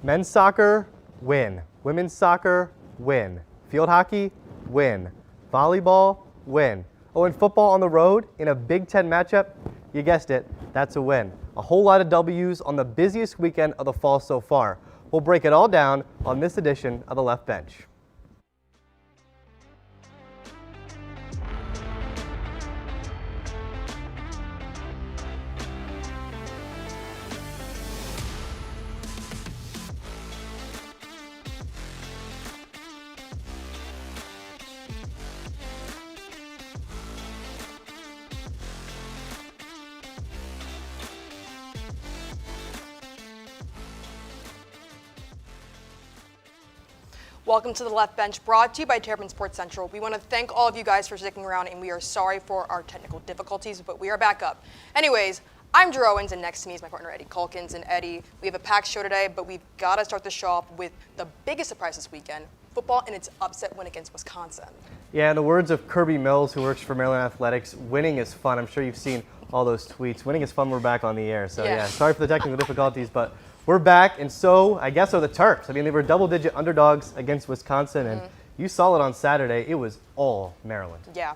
Men's soccer, win. Women's soccer, win. Field hockey, win. Volleyball, win. Oh, and football on the road in a Big Ten matchup, you guessed it, that's a win. A whole lot of W's on the busiest weekend of the fall so far. We'll break it all down on this edition of The Left Bench. Welcome to The Left Bench, brought to you by Terrapin Sports Central. We want to thank all of you guys for sticking around, and we are sorry for our technical difficulties, but we are back up. Anyways, I'm Drew Owens, and next to me is my partner, Eddie Culkins. And Eddie, we have a packed show today, but we've got to start the show off with the biggest surprise this weekend, football and its upset win against Wisconsin. Yeah, in the words of Kirby Mills, who works for Maryland Athletics, winning is fun. I'm sure you've seen all those tweets. Winning is fun, we're back on the air. So yeah, sorry for the technical difficulties, but we're back, and so I guess are the Terps. I mean, they were double-digit underdogs against Wisconsin, and you saw it on Saturday. It was all Maryland. Yeah.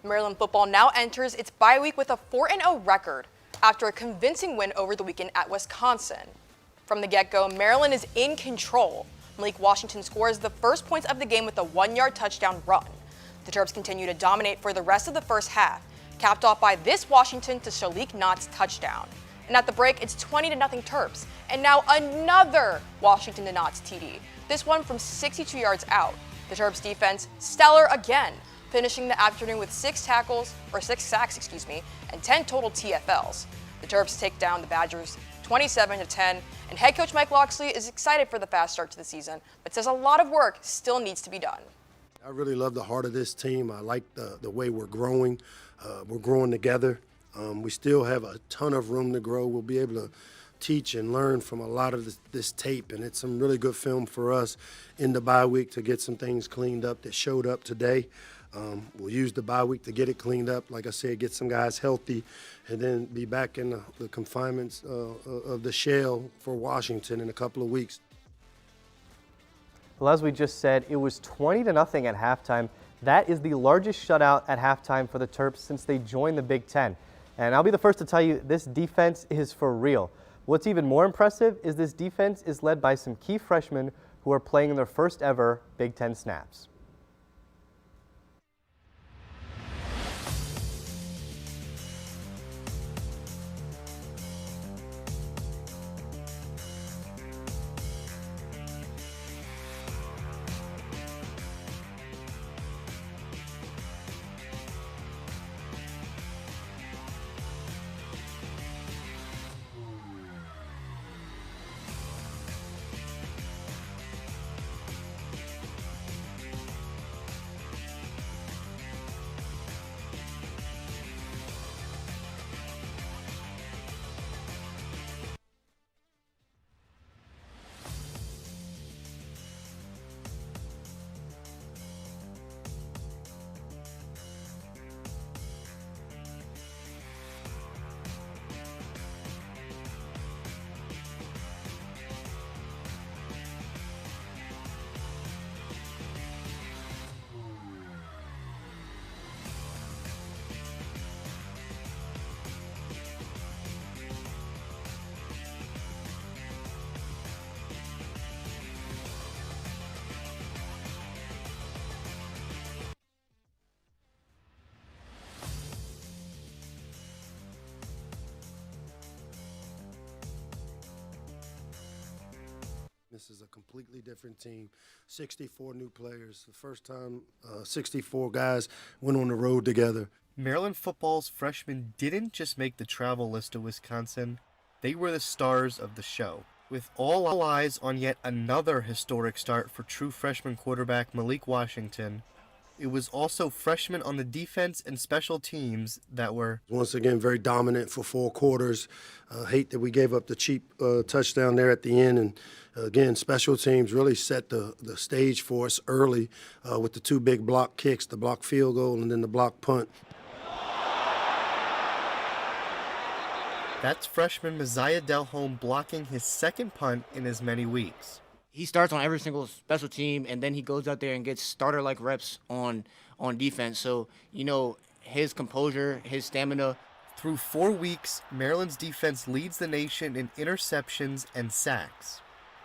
Maryland football now enters its bye week with a 4-0 record after a convincing win over the weekend at Wisconsin. From the get-go, Maryland is in control. Malik Washington scores the first points of the game with a 1-yard touchdown run. The Terps continue to dominate for the rest of the first half, capped off by this Washington to Shalik Knott's touchdown. And at the break, it's 20-0 Terps. And now another Washington to Knott's TD. This one from 62 yards out. The Terps defense, stellar again, finishing the afternoon with 6 sacks, and 10 total TFLs. The Terps take down the Badgers 27-10, and head coach Mike Locksley is excited for the fast start to the season, but says a lot of work still needs to be done. I really love the heart of this team. I like the way we're growing. We're growing together. We still have a ton of room to grow. We'll be able to teach and learn from a lot of this tape, and it's some really good film for us in the bye week to get some things cleaned up that showed up today. We'll use the bye week to get it cleaned up, like I said, get some guys healthy, and then be back in the confinements of the shell for Washington in a couple of weeks. Well, as we just said, it was 20-0 at halftime. That is the largest shutout at halftime for the Terps since they joined the Big Ten. And I'll be the first to tell you, this defense is for real. What's even more impressive is this defense is led by some key freshmen who are playing in their first ever Big Ten snaps. This is a completely different team. 64 new players. The first time 64 guys went on the road together. Maryland football's freshmen didn't just make the travel list to Wisconsin. They were the stars of the show. With all eyes on yet another historic start for true freshman quarterback Malik Washington, it was also freshmen on the defense and special teams that were, once again, very dominant for 4 quarters. Hate that we gave up the cheap touchdown there at the end. And again, special teams really set the stage for us early with the 2 big block kicks, the block field goal and then the block punt. That's freshman Messiah Delholm blocking his second punt in as many weeks. He starts on every single special team, and then he goes out there and gets starter-like reps on defense. So, his composure, his stamina. Through 4 weeks, Maryland's defense leads the nation in interceptions and sacks.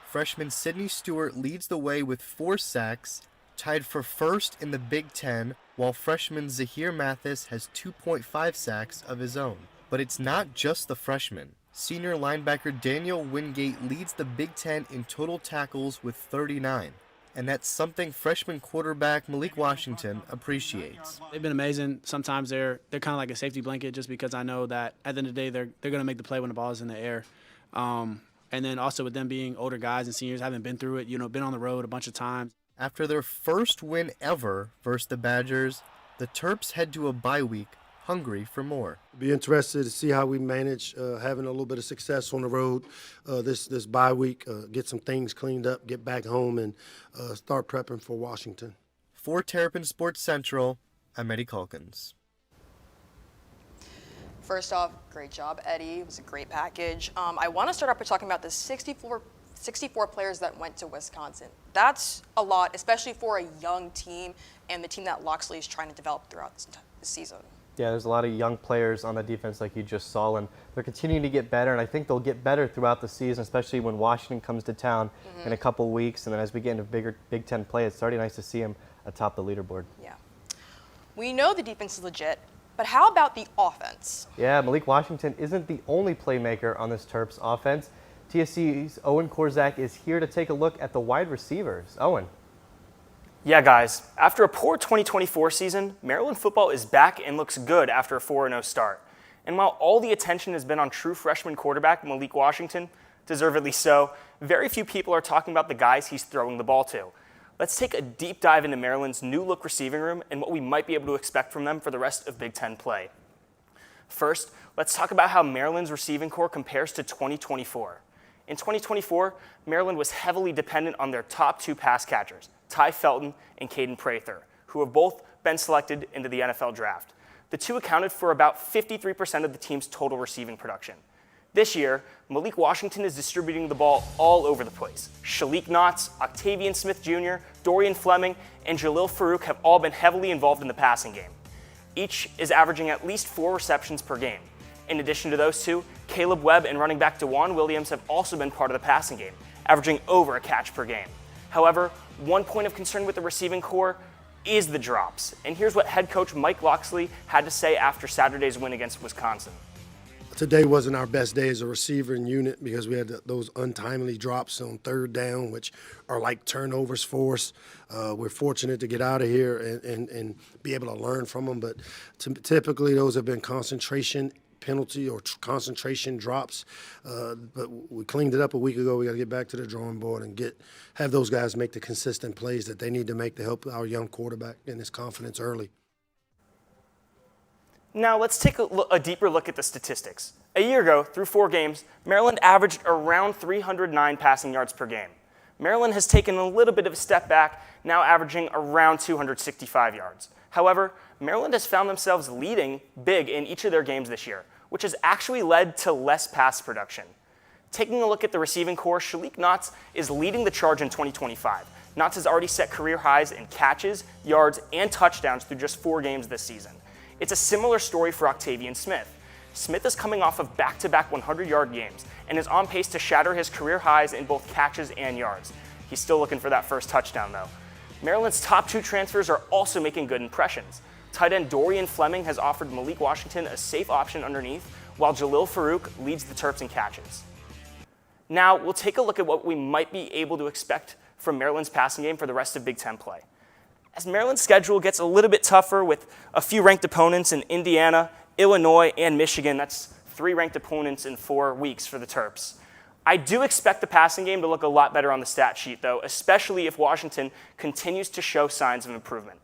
Freshman Sidney Stewart leads the way with 4 sacks, tied for first in the Big Ten, while freshman Zahir Mathis has 2.5 sacks of his own. But it's not just the freshmen. Senior linebacker Daniel Wingate leads the Big Ten in total tackles with 39. And that's something freshman quarterback Malik Washington appreciates. They've been amazing. Sometimes they're kind of like a safety blanket just because I know that at the end of the day they're going to make the play when the ball is in the air. And then also with them being older guys and seniors, having been through it, been on the road a bunch of times. After their first win ever versus the Badgers, the Terps head to a bye week, hungry for more. Be interested to see how we manage having a little bit of success on the road this bye week, get some things cleaned up, get back home, and start prepping for Washington. For Terrapin Sports Central, I'm Eddie Calkins. First off, great job, Eddie. It was a great package. I want to start off by talking about the 64 players that went to Wisconsin. That's a lot, especially for a young team and the team that Loxley is trying to develop throughout this season. Yeah, there's a lot of young players on the defense like you just saw, and they're continuing to get better, and I think they'll get better throughout the season, especially when Washington comes to town in a couple weeks, and then as we get into bigger Big Ten play, it's already nice to see them atop the leaderboard. Yeah. We know the defense is legit, but how about the offense? Yeah, Malik Washington isn't the only playmaker on this Terps offense. TSC's Owen Korzak is here to take a look at the wide receivers. Owen. Yeah, guys, after a poor 2024 season, Maryland football is back and looks good after a 4-0 start. And while all the attention has been on true freshman quarterback Malik Washington, deservedly so, very few people are talking about the guys he's throwing the ball to. Let's take a deep dive into Maryland's new-look receiving room and what we might be able to expect from them for the rest of Big Ten play. First, let's talk about how Maryland's receiving corps compares to 2024. In 2024, Maryland was heavily dependent on their top 2 pass catchers, Ty Felton and Caden Prather, who have both been selected into the NFL draft. The two accounted for about 53% of the team's total receiving production. This year, Malik Washington is distributing the ball all over the place. Shalik Knotts, Octavian Smith Jr., Dorian Fleming, and Jalil Farouk have all been heavily involved in the passing game. Each is averaging at least 4 receptions per game. In addition to those two, Caleb Webb and running back DeJuan Williams have also been part of the passing game, averaging over a catch per game. However, one point of concern with the receiving corps is the drops. And here's what head coach Mike Loxley had to say after Saturday's win against Wisconsin. Today wasn't our best day as a receiver and unit because we had those untimely drops on 3rd down, which are like turnovers for us. We're fortunate to get out of here and be able to learn from them, but typically those have been concentration penalty or concentration drops, but we cleaned it up a week ago. We got to get back to the drawing board and have those guys make the consistent plays that they need to make to help our young quarterback in his confidence early. Now let's take a deeper look at the statistics. A year ago, through 4 games, Maryland averaged around 309 passing yards per game. Maryland has taken a little bit of a step back, now averaging around 265 yards. However, Maryland has found themselves leading big in each of their games this year, which has actually led to less pass production. Taking a look at the receiving corps, Shalik Knotts is leading the charge in 2025. Knotts has already set career highs in catches, yards, and touchdowns through just 4 games this season. It's a similar story for Octavian Smith. Smith is coming off of back-to-back 100-yard games and is on pace to shatter his career highs in both catches and yards. He's still looking for that first touchdown, though. Maryland's top 2 transfers are also making good impressions. Tight end Dorian Fleming has offered Malik Washington a safe option underneath, while Jalil Farouk leads the Terps in catches. Now, we'll take a look at what we might be able to expect from Maryland's passing game for the rest of Big Ten play. As Maryland's schedule gets a little bit tougher with a few ranked opponents in Indiana, Illinois, and Michigan, that's 3 ranked opponents in 4 weeks for the Terps. I do expect the passing game to look a lot better on the stat sheet, though, especially if Washington continues to show signs of improvement.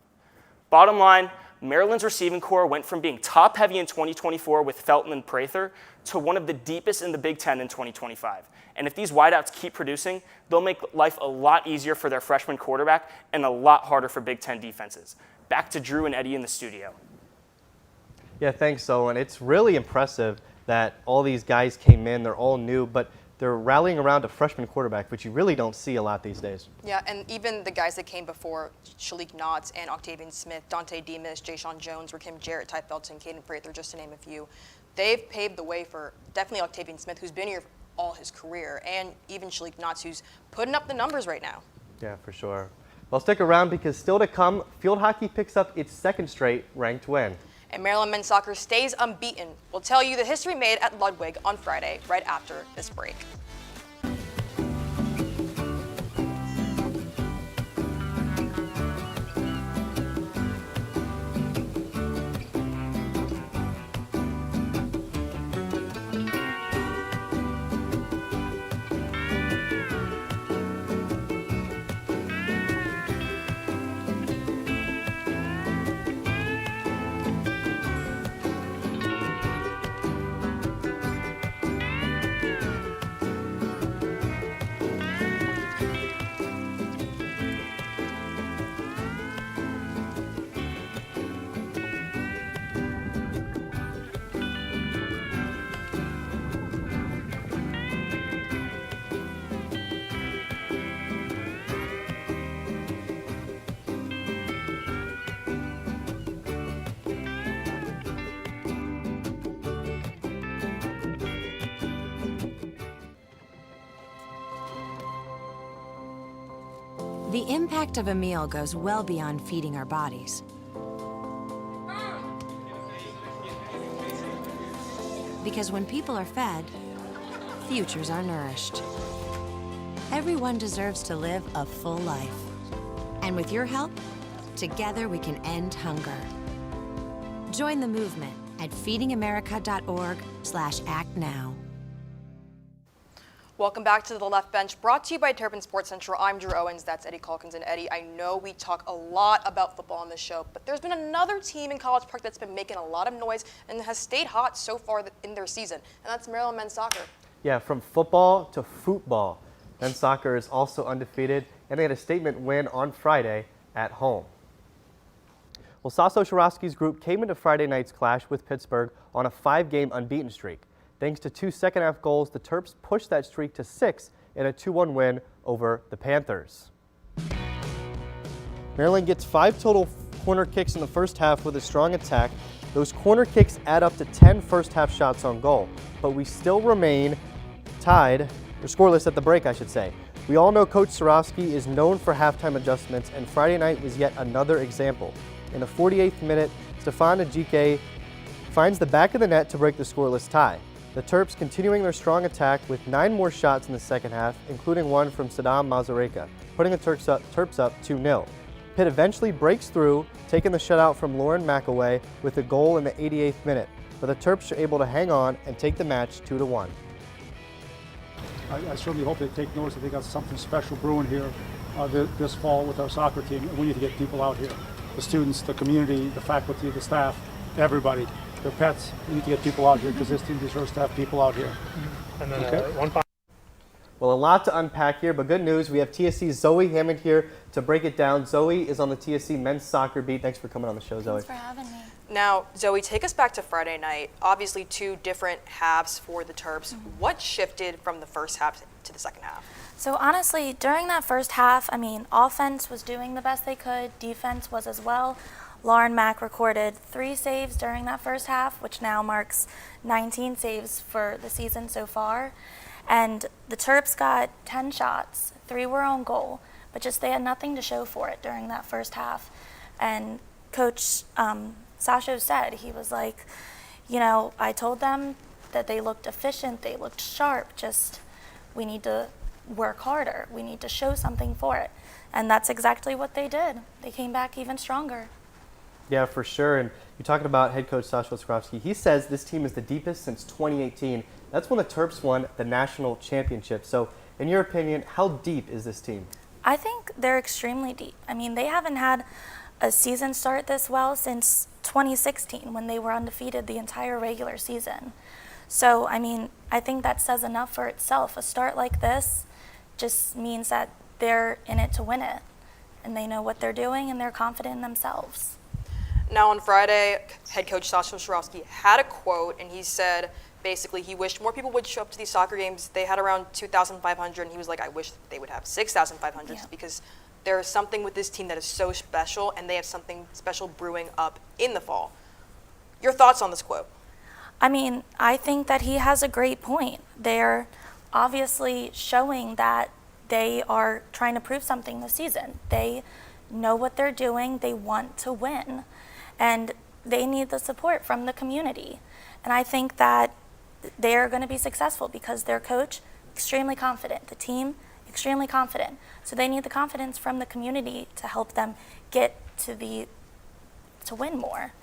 Bottom line, Maryland's receiving corps went from being top-heavy in 2024 with Felton and Prather to one of the deepest in the Big Ten in 2025. And if these wideouts keep producing, they'll make life a lot easier for their freshman quarterback and a lot harder for Big Ten defenses. Back to Drew and Eddie in the studio. Yeah, thanks, Owen. It's really impressive that all these guys came in, they're all new, but they're rallying around a freshman quarterback, which you really don't see a lot these days. Yeah, and even the guys that came before, Shalik Knotts and Octavian Smith, Dante Demas, Ja'Shawn Jones, Rakim Jarrett, Ty Felton, Caden Prather, just to name a few, they've paved the way for definitely Octavian Smith, who's been here all his career, and even Shalik Knotts, who's putting up the numbers right now. Yeah, for sure. Well, stick around because still to come, field hockey picks up its second straight ranked win. And Maryland men's soccer stays unbeaten. We'll tell you the history made at Ludwig on Friday, right after this break. The impact of a meal goes well beyond feeding our bodies. Because when people are fed, futures are nourished. Everyone deserves to live a full life. And with your help, together we can end hunger. Join the movement at feedingamerica.org/actnow. Welcome back to The Left Bench, brought to you by Terrapin Sports Central. I'm Drew Owens, that's Eddie Calkins. And Eddie, I know we talk a lot about football on this show, but there's been another team in College Park that's been making a lot of noise and has stayed hot so far in their season, and that's Maryland men's soccer. Yeah, from football to football. Men's soccer is also undefeated, and they had a statement win on Friday at home. Well, Sasso Shirowski's group came into Friday night's clash with Pittsburgh on a 5-game unbeaten streak. Thanks to 2 second-half goals, the Terps pushed that streak to 6 in a 2-1 win over the Panthers. Maryland gets 5 total corner kicks in the first half with a strong attack. Those corner kicks add up to 10 first-half shots on goal, but we still remain tied, or scoreless at the break, I should say. We all know Coach Shirowski is known for halftime adjustments, and Friday night was yet another example. In the 48th minute, Stefan Ajike finds the back of the net to break the scoreless tie. The Terps continuing their strong attack with 9 more shots in the second half, including one from Saddam Mazareka, putting the Terps up 2-0. Pitt eventually breaks through, taking the shutout from Lauren McAway with a goal in the 88th minute, but the Terps are able to hang on and take the match 2-1. I certainly hope they take notice that they got something special brewing here this fall with our soccer team. We need to get people out here. The students, the community, the faculty, the staff, everybody. Their pets. We need to get people out here because this team deserves to have people out here. And then okay? Well, a lot to unpack here, but good news. We have TSC's Zoe Hammond here to break it down. Zoe is on the TSC men's soccer beat. Thanks for coming on the show, Zoe. Thanks for having me. Now, Zoe, take us back to Friday night. Obviously, 2 different halves for the Terps. What shifted from the first half to the second half? So honestly, during that first half, offense was doing the best they could. Defense was as well. Lauren Mack recorded 3 saves during that first half, which now marks 19 saves for the season so far. And the Terps got 10 shots, 3 were on goal, but just they had nothing to show for it during that first half. And Coach Sasho said, he was like, I told them that they looked efficient, they looked sharp, just we need to work harder, we need to show something for it. And that's exactly what they did. They came back even stronger. Yeah, for sure. And you're talking about head coach Sasha Skrovsky. He says this team is the deepest since 2018. That's when the Terps won the national championship. So, in your opinion, how deep is this team? I think they're extremely deep. They haven't had a season start this well since 2016 when they were undefeated the entire regular season. So, I think that says enough for itself. A start like this just means that they're in it to win it. And they know what they're doing and they're confident in themselves. Now on Friday, head coach Sasha Shirowski had a quote, and he said, Basically, he wished more people would show up to these soccer games. They had around 2,500, and he was like, I wish they would have 6,500 because there is something with this team that is so special, and they have something special brewing up in the fall. Your thoughts on this quote? I mean, I think that he has a great point. They're obviously showing that they are trying to prove something this season. They know what they're doing. They want to win. And they need the support from the community. And I think that they're going to be successful because their coach, extremely confident. The team, extremely confident. So they need the confidence from the community to help them get to win more,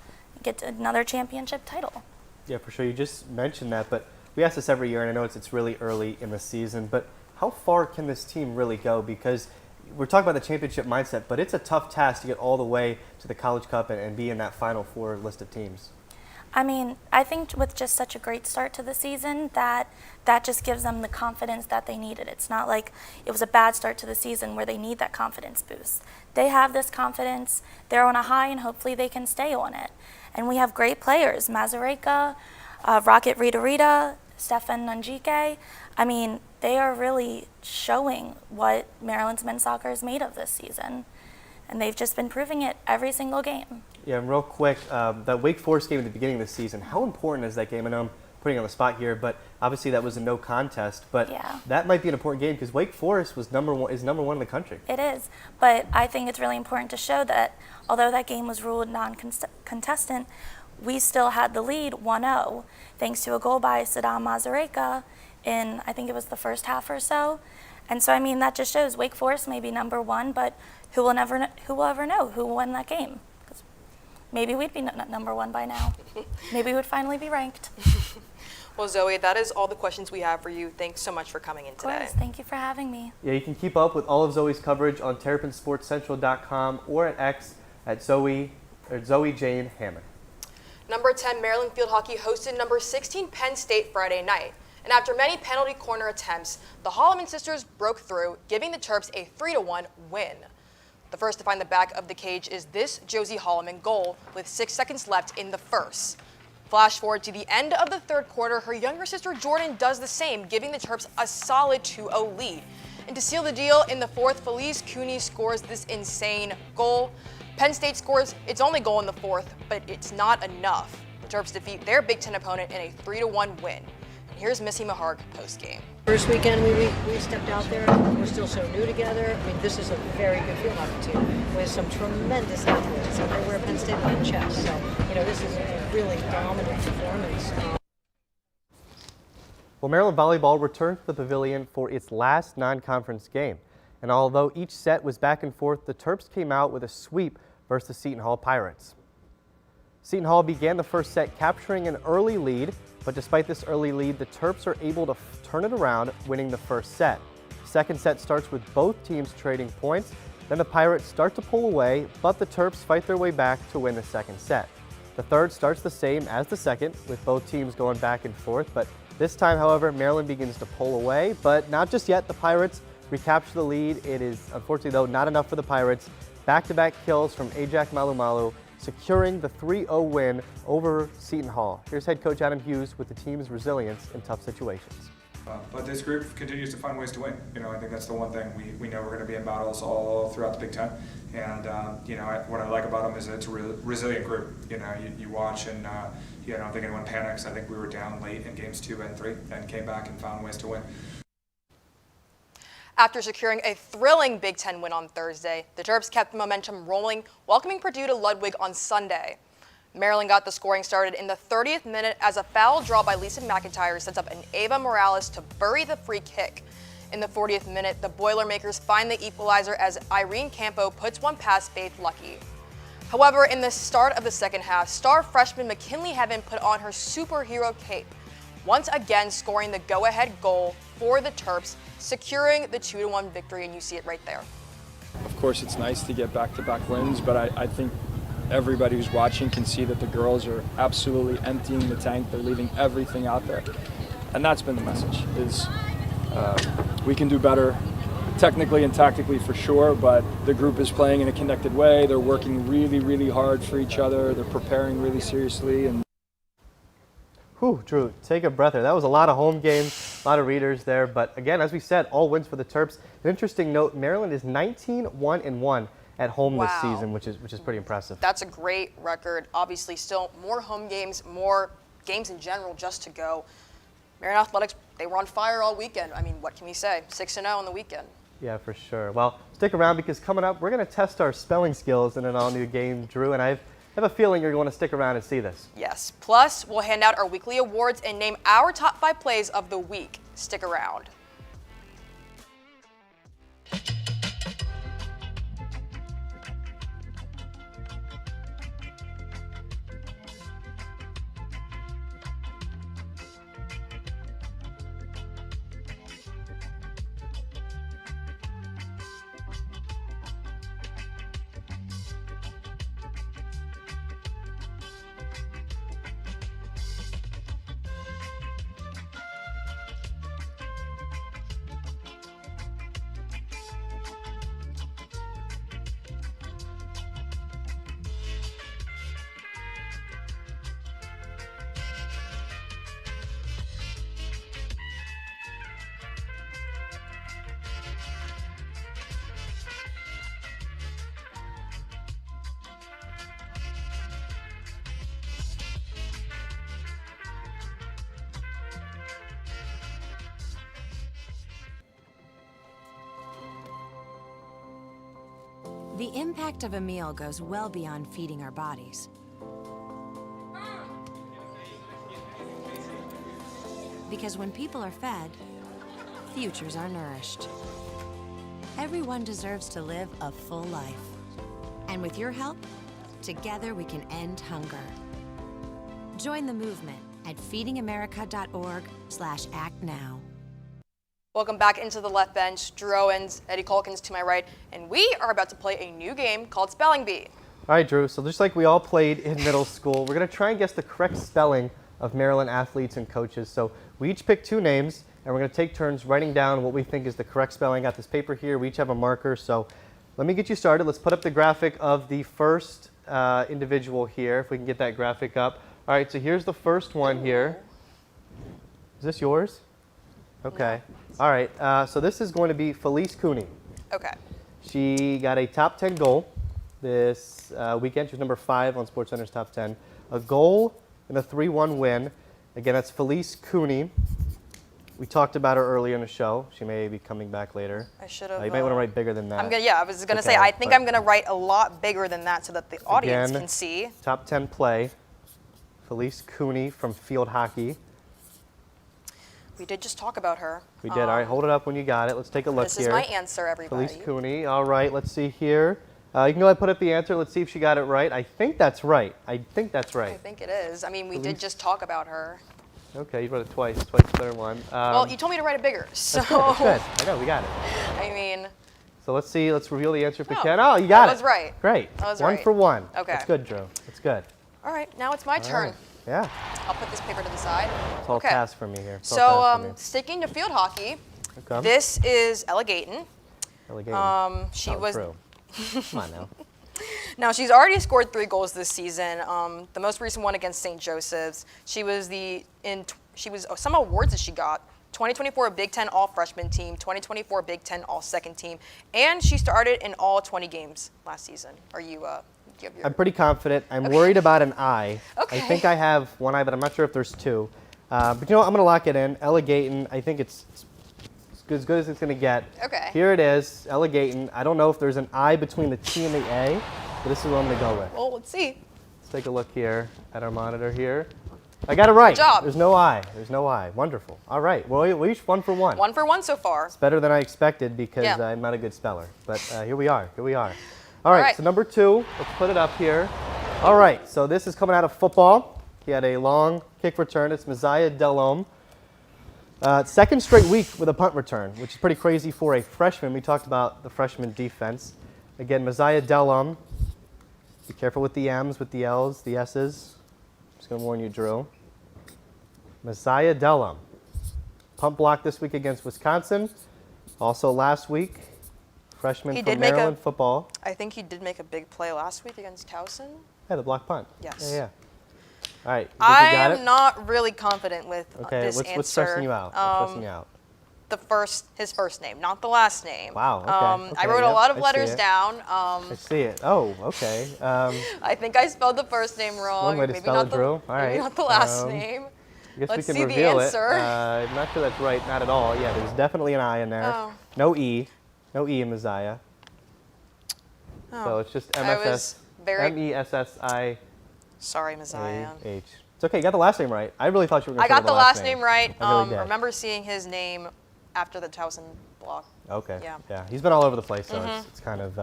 get to another championship title. Yeah, for sure. You just mentioned that, but we ask this every year, and I know it's really early in the season, but how far can this team really go? Because we're talking about the championship mindset, but it's a tough task to get all the way to the College Cup and be in that Final Four list of teams. I mean, I think with just such a great start to the season, that just gives them the confidence that they needed. It's not like it was a bad start to the season where they need that confidence boost. They have this confidence, they're on a high, and hopefully they can stay on it. And we have great players, Mazureka, Rocket Rita, Stefan Nunjike. I mean, they are really showing what Maryland's men's soccer is made of this season. And they've just been proving it every single game. Yeah, and real quick, that Wake Forest game at the beginning of the season, how important is that game? I know I'm putting you on the spot here, but obviously that was a no contest. But that might be an important game because Wake Forest is number one in the country. It is, but I think it's really important to show that although that game was ruled non-contestant, we still had the lead 1-0 thanks to a goal by Saddam Mazureka in, I think it was the first half or so. And so, I mean, that just shows Wake Forest may be number one, but who will ever know who won that game? Maybe we'd be number one by now. Maybe we would finally be ranked. Well, Zoe, that is all the questions we have for you. Thanks so much for coming in today. Of course, thank you for having me. Yeah, you can keep up with all of Zoe's coverage on TerrapinSportsCentral.com or at X at Zoe Jane Hammond. Number 10 Maryland Field Hockey hosted number 16 Penn State Friday night. And after many penalty corner attempts, the Holloman sisters broke through, giving the Terps a 3-1 win. The first to find the back of the cage is this Josie Holloman goal with 6 seconds left in the first. Flash forward to the end of the third quarter, her younger sister Jordan does the same, giving the Terps a solid 2-0 lead. And to seal the deal in the fourth, Felice Cooney scores this insane goal. Penn State scores its only goal in the fourth, but it's not enough. The Terps defeat their Big Ten opponent in a 3-1 win. And here's Missy Maharg post-game. First weekend we stepped out there, we're still so new together. I mean, this is a very good field hockey team with some tremendous athletes. And they wear Penn State on their chest. So, this is a really dominant performance. Well, Maryland volleyball returned to the pavilion for its last non-conference game. And although each set was back and forth, the Terps came out with a sweep versus the Seton Hall Pirates. Seton Hall began the first set capturing an early lead, but despite this early lead, the Terps are able to turn it around, winning the first set. The second set starts with both teams trading points. Then the Pirates start to pull away, but the Terps fight their way back to win the second set. The third starts the same as the second, with both teams going back and forth, but this time, however, Maryland begins to pull away, but not just yet. The Pirates recapture the lead. It is, unfortunately, though, not enough for the Pirates. Back-to-back kills from Ajak Malumalu, securing the 3-0 win over Seton Hall. Here's head coach Adam Hughes with the team's resilience in tough situations. But this group continues to find ways to win. I think that's the one thing we know we're going to be in battles all throughout the Big Ten. And what I like about them is it's a resilient group. You watch and I don't think anyone panics. I think we were down late in games 2 and 3 and came back and found ways to win. After securing a thrilling Big Ten win on Thursday, the Terps kept the momentum rolling, welcoming Purdue to Ludwig on Sunday. Maryland got the scoring started in the 30th minute as a foul draw by Lisa McIntyre sets up an Ava Morales to bury the free kick. In the 40th minute, the Boilermakers find the equalizer as Irene Campo puts one past Faith Lucky. However, in the start of the second half, star freshman McKinley Heaven put on her superhero cape, once again scoring the go-ahead goal for the Terps, securing the 2-1 victory, and you see it right there. Of course, it's nice to get back-to-back wins, but I think everybody who's watching can see that the girls are absolutely emptying the tank. They're leaving everything out there. And that's been the message, is we can do better technically and tactically for sure, but the group is playing in a connected way. They're working really, really hard for each other. They're preparing really seriously. And Whew, Drew, take a breather. That was a lot of home games, a lot of readers there. But again, as we said, all wins for the Terps. An interesting note, Maryland is 19-1-1 at home this season, which is pretty impressive. That's a great record. Obviously, still more home games, more games in general just to go. Marion Athletics, they were on fire all weekend. I mean, what can we say? 6-0 on the weekend. Yeah, for sure. Well, stick around because coming up, we're going to test our spelling skills in an all-new game, Drew, and I have a feeling you're going to stick around and see this. Yes. Plus, we'll hand out our weekly awards and name our top 5 plays of the week. Stick around. The impact of a meal goes well beyond feeding our bodies. Because when people are fed, futures are nourished. Everyone deserves to live a full life. And with your help, together we can end hunger. Join the movement at feedingamerica.org/actnow. Welcome back into the left bench. Drew Owens, Eddie Calkins to my right, and we are about to play a new game called Spelling Bee. All right, Drew, so just like we all played in middle school, we're going to try and guess the correct spelling of Maryland athletes and coaches. So we each pick 2 names, and we're going to take turns writing down what we think is the correct spelling. I got this paper here. We each have a marker. So let me get you started. Let's put up the graphic of the first individual here, if we can get that graphic up. All right, so here's the first one here. Is this yours? Okay. All right, so this is going to be Felice Cooney. Okay. She got a top 10 goal this weekend. She was number 5 on SportsCenter's top 10. A goal and a 3-1 win. Again, that's Felice Cooney. We talked about her earlier in the show. She may be coming back later. I should have. You might want to write bigger than that. I was gonna say, I think I'm gonna write a lot bigger than that so that the audience Again, can see. Top 10 play. Felice Cooney from field hockey. We did just talk about her. We did. All right, hold it up when you got it. Let's take a look This here. is my answer, everybody. Felice Cooney. All right, let's see here. You can go ahead and put up the answer. Let's see if she got it right. I think that's right. I think I think it is. I mean, we did just talk about her. Okay, you wrote it twice the third one. Well, you told me to write it bigger, so. That's good. I know, we got it. I mean. So let's see. Let's reveal the answer if we can. Oh, you got it. That was right. Great. That was 1 right. for 1. Okay. That's good, Drew. That's good. All right, now it's my turn. Right. Yeah. I'll put this paper to the side. It's all task for me here. It's all So, task for me. sticking to field hockey, Okay. this is Ella Gayton. Ella Gayton. She Oh, was. Drew. Come on now. Now, she's already scored 3 goals this season. The most recent one against St. Joseph's. She was some awards that she got. 2024 Big Ten All-Freshman Team, 2024 Big Ten All-Second Team, and she started in all 20 games last season. Are you? Do you have your? I'm pretty confident. I'm worried about an eye. Okay. I think I have one eye, but I'm not sure if there's 2. But you know what? I'm going to lock it in. Ella Gayton. I think it's as good as it's going to get. Okay. Here it is, Ella Gayton. I don't know if there's an I between the T and the A, but this is what I'm going to go with. Well, let's see. Let's take a look here at our monitor here. I got it right. Good job. There's no I. There's no I. Wonderful. All right. Well, we each 1 for 1. 1 for 1 so far. It's better than I expected because Yeah. I'm not a good speller. But here we are. Here we are. All right. So number 2. Let's put it up here. All right. So this is coming out of football. He had a long kick return. It's Messiah Delhomme. Second straight week with a punt return, which is pretty crazy for a freshman. We talked about the freshman defense. Again, Messiah Delhomme. Be careful with the M's, with the L's, the S's. Just going to warn you, Drew. Messiah Delhomme. Punt block this week against Wisconsin. Also last week, freshman from Maryland football. I think he did make a big play last week against Towson. Yeah, the block punt. Yes. Yeah. All right. I got am it? not really confident with Okay. this answer. What's stressing you out? What's stressing you out? His first name, not the last name. Wow. Okay. I wrote a yep, lot of I see letters it. down. I see it. Oh, okay. I think I spelled the first name wrong. One way to maybe spell not it, Drew. All right. Maybe not the last name. I guess Let's we see can the reveal answer. it. I'm not sure that's right. Not at all. Yeah, there's definitely an I in there. Oh. No E. No E in Messiah. Oh. So it's just I was very- M-E-S-S-I-A-H. Sorry, Messiah. It's okay. You got the last name right. I really thought you were going I to say got the last name right. I really did. Remember seeing his name after the Towson block. Okay. Yeah. He's been all over the place, so it's kind of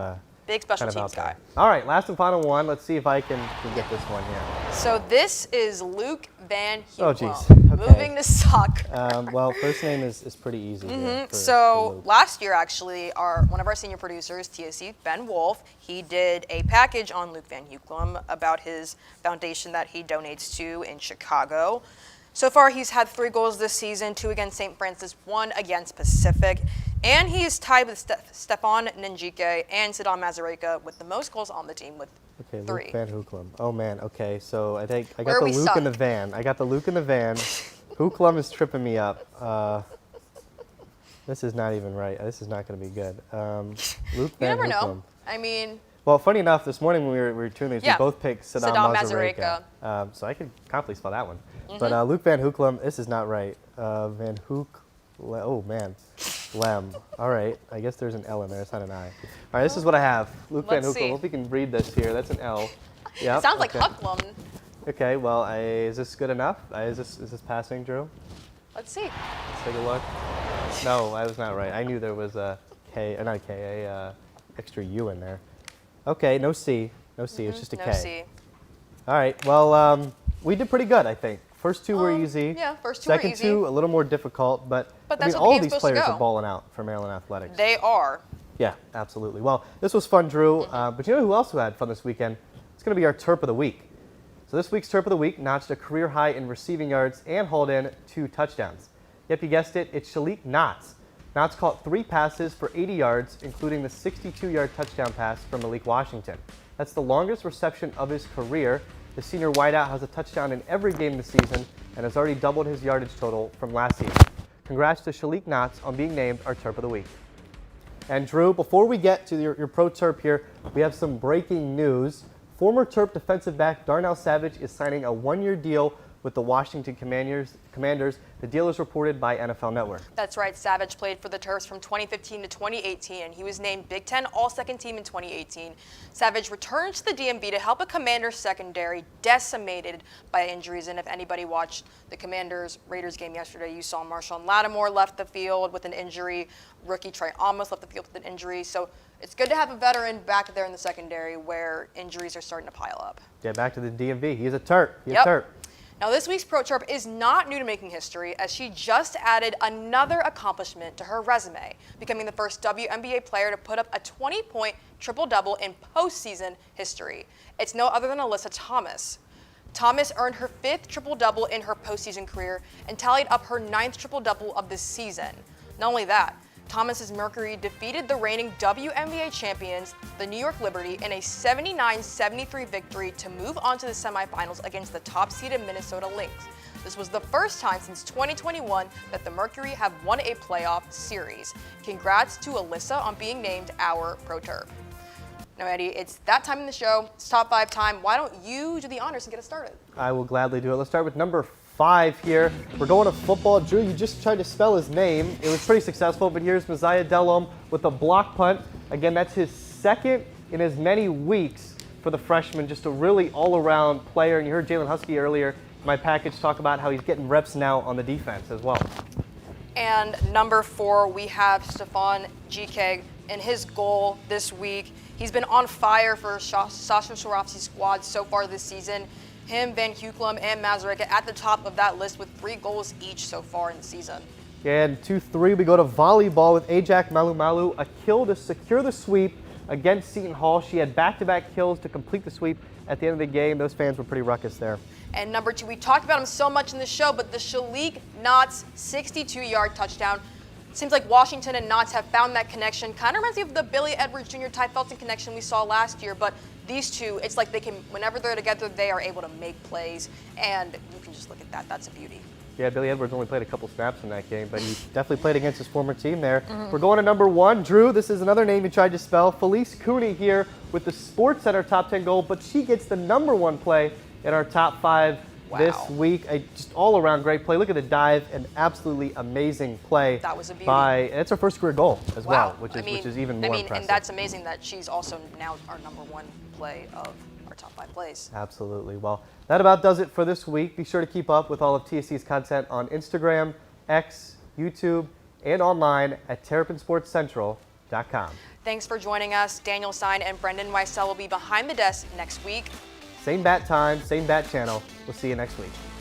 Big special kind of teams out guy. there. All right, last and final one. Let's see if I can get this one here. So this is Luke Van Hueklum. Oh, jeez. Okay. Moving to soccer. Well, first name is pretty easy. Here for So Luke. last year, actually, one of our senior producers, TSC Ben Wolf, he did a package on Luke Van Hueklum about his foundation that he donates to in Chicago. So far, he's had 3 goals this season, 2 against St. Francis, 1 against Pacific. And he is tied with Stefan Njike and Sidon Mazareka with the most goals on the team with 3. Luke Van Hueklum. Oh, man. Okay, so I think I Where got are the we Luke in the stuck? van. I got the Luke in the van. Hueklum is tripping me up. This is not even right. This is not going to be good. Luke You Van never Hueklum. know. I mean, Well, funny enough, this morning when we were tuning these, Yeah. we both picked Sidon Sidon Mazareka. So I could confidently spell that one. But Luke Van Hueklum, this is not right. Van Hoek, oh man, Lem. All right, I guess there's an L in there. It's not an I. All right, this is what I have. Luke Van Let's Hueklum. see. Hope you can read this here. That's an L. Yeah. it sounds like Hucklum. Okay, well, is this good enough? Is this passing, Drew? Let's see. Let's take a look. No, I was not right. I knew there was a K, not a K, a extra U in there. Okay, no C. No C, it's just a K. No C. All right, well, we did pretty good, I think. First 2 were easy. Yeah, first 2 were Second easy. 2, a little more difficult, but I that's mean, what the all game's these supposed to players go. are balling out for Maryland athletics. They are. Yeah, absolutely. Well, this was fun, Drew. But you know who else who had fun this weekend? It's going to be our Terp of the Week. So this week's Terp of the Week notched a career high in receiving yards and hauled in 2 touchdowns. Yep, you guessed it. It's Shalik Knotts. Knotts caught 3 passes for 80 yards, including the 62-yard touchdown pass from Malik Washington. That's the longest reception of his career. The senior wideout has a touchdown in every game this season and has already doubled his yardage total from last season. Congrats to Shalik Knotts on being named our Terp of the Week. And Drew, before we get to your pro Terp here, we have some breaking news. Former Terp defensive back Darnell Savage is signing a 1-year deal with the Washington Commanders. The deal is reported by NFL Network. That's right. Savage played for the Terps from 2015 to 2018, and he was named Big Ten All-Second Team in 2018. Savage returns to the DMV to help a Commanders secondary decimated by injuries. And if anybody watched the Commanders-Raiders game yesterday, you saw Marshawn Lattimore left the field with an injury. Rookie Trey Amos left the field with an injury. So it's good to have a veteran back there in the secondary where injuries are starting to pile up. Yeah, back to the DMV. He's a Terp. He's Yep. a Terp. Now, this week's Pro Terp is not new to making history, as she just added another accomplishment to her resume, becoming the first WNBA player to put up a 20-point triple-double in postseason history. It's no other than Alyssa Thomas. Thomas earned her 5th triple-double in her postseason career and tallied up her 9th triple-double of the season. Not only that, Thomas's Mercury defeated the reigning WNBA champions, the New York Liberty, in a 79-73 victory to move on to the semifinals against the top-seeded Minnesota Lynx. This was the first time since 2021 that the Mercury have won a playoff series. Congrats to Alyssa on being named our Pro Terp. Now, Eddie, it's that time in the show. It's top 5 time. Why don't you do the honors and get us started? I will gladly do it. Let's start with number 5 here. We're going to football. Drew, you just tried to spell his name. It was pretty successful, but here's Messiah Delhomme with a block punt. Again, that's his 2nd in as many weeks for the freshman. Just a really all-around player. And you heard Jalen Husky earlier in my package talk about how he's getting reps now on the defense as well. And number 4, we have Stefan Njike and his goal this week. He's been on fire for Sasha Swarovski's squad so far this season. Him, Van Hueklum, and Mazareka at the top of that list with 3 goals each so far in the season. And 2-3, we go to volleyball with Ajak Malumalu, a kill to secure the sweep against Seton Hall. She had back-to-back kills to complete the sweep at the end of the game. Those fans were pretty ruckus there. And number 2, we talked about him so much in the show, but the Shalik Knotts 62-yard touchdown. Seems like Washington and Knotts have found that connection. Kind of reminds me of the Billy Edwards Jr. Ty Felton connection we saw last year, but these two, it's like they can, whenever they're together, they are able to make plays, and you can just look at that. That's a beauty. Yeah, Billy Edwards only played a couple snaps in that game, but he definitely played against his former team there. We're going to number 1. Drew, this is another name you tried to spell. Felice Cooney here with the Sports Center top 10 goal, but she gets the number 1 play in our top 5 this week. A just all-around great play. Look at the dive, an absolutely amazing play. That was a beauty. It's her first career goal as well, which is even more impressive. And that's amazing that she's also now our number 1 play of our top 5 plays. Absolutely. Well, that about does it for this week. Be sure to keep up with all of TSC's content on Instagram, X, YouTube, and online at TerrapinSportsCentral.com. Thanks for joining us. Daniel Stein and Brendan Weissel will be behind the desk next week. Same bat time, same bat channel. We'll see you next week.